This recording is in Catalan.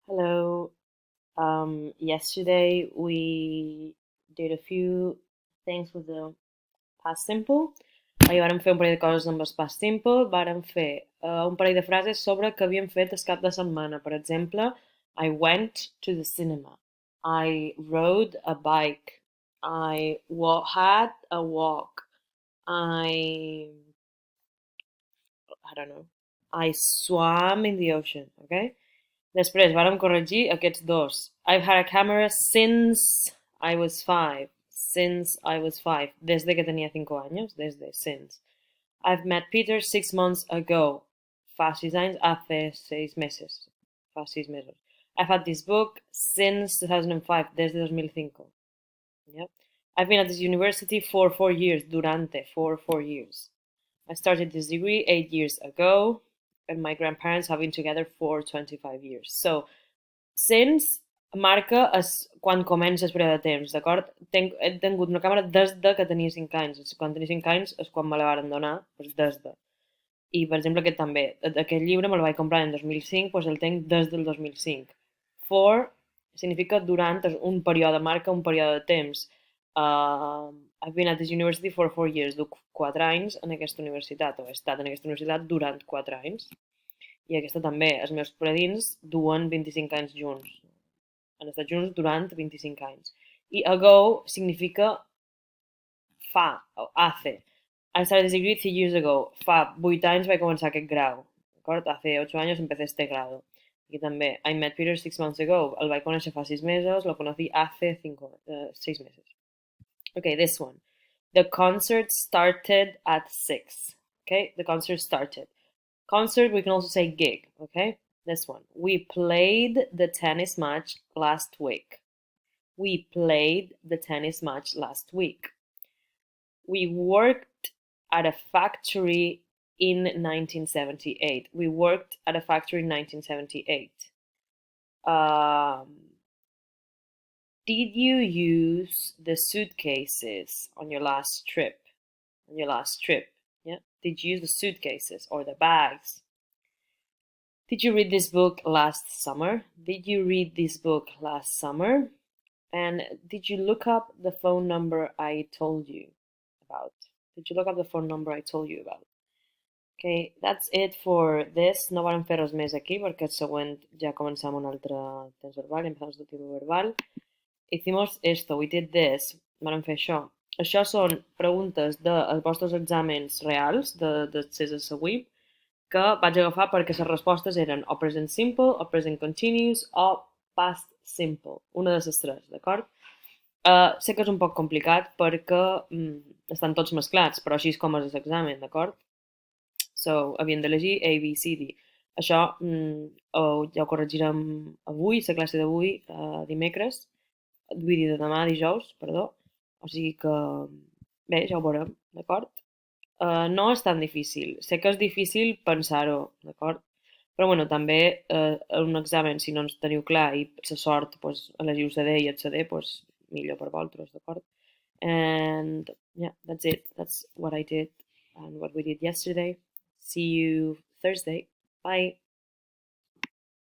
Hello. Yesterday we did a few things with the past simple. Ahir vàrem fer un parell de coses amb el past simple. Vàrem fer un parell de frases sobre què havíem fet el cap de setmana. Per exemple, I went to the cinema. I rode a bike. Had a walk. I don't know. I swam in the ocean, okay? Després vàrem corregir aquests dos. I've had a camera since I was five. Since I was five. Desde que tenía 5 años. Desde, since. I've met Peter 6 months ago. Fa 6 anys, hace 6 meses. Fa 6 meses. I've had this book since 2005. Desde 2005. Yep. I've been at this university for 4 years. Durante, for 4 years. I started this degree 8 years ago, and my grandparents have been together for 25 years. So, since marca quan comença el període de temps, d'acord? He tingut una càmera des de que tenia 5 anys. Quan tenia 5 anys és quan me la varen donar, doncs des de. I, per exemple, aquest també. Aquest llibre me'l vaig comprar en 2005, doncs el tinc des del 2005. For significa durant, és un període, marca un període de temps. I've been at this university for 4 years. Duc 4 anys en aquesta universitat, o he estat en aquesta universitat durant 4 anys. I aquesta també, els meus predins duen 25 anys junts. Han estat junts durant 25 anys. I ago significa fa, o hace. I started this degree 3 years ago. Fa 8 anys vaig començar aquest grau. D'acord? Hace 8 años empecé este grado. Aquí també. I met Peter 6 months ago. El vaig conèixer fa 6 mesos, lo conocí hace 6 meses. Okay, this one. The concert started at 6. Okay, the concert started. Concert, we can also say gig. Okay, this one. We played the tennis match last week. We played the tennis match last week. We worked at a factory in 1978. We worked at a factory in 1978. Did you use the suitcases on your last trip? On your last trip, yeah? Did you use the suitcases or the bags? Did you read this book last summer? Did you read this book last summer? And did you look up the phone number I told you about? Did you look up the phone number I told you about? Okay, that's it for this. No vam fer res més aquí perquè el següent ja començam un altre temps verbal, empezamos el tiempo verbal. Hicimos esto, we did this, vam fer això. Això són preguntes dels vostres exàmens reals de CSS Auib que vaig agafar perquè les respostes eren o present simple, o present continuous, o past simple. Una de les tres, d'acord? Sé que és un poc complicat perquè estan tots mesclats, però així és com és l'examen, d'acord? So, havien de llegir A, B, C, D. Això ja ho corregirem avui, la classe d'avui, dimecres, vull dir de demà, dijous, perdó. O sigui que, bé, ja ho veurem, d'acord? No és tan difícil. Sé que és difícil pensar-ho, d'acord? Però, bueno, també un examen, si no ens teniu clar i la sort, pues, elegiu la D i el CD, pues, millor per vosaltres, d'acord? And, yeah, that's it. That's what I did and what we did yesterday. See you Thursday. Bye.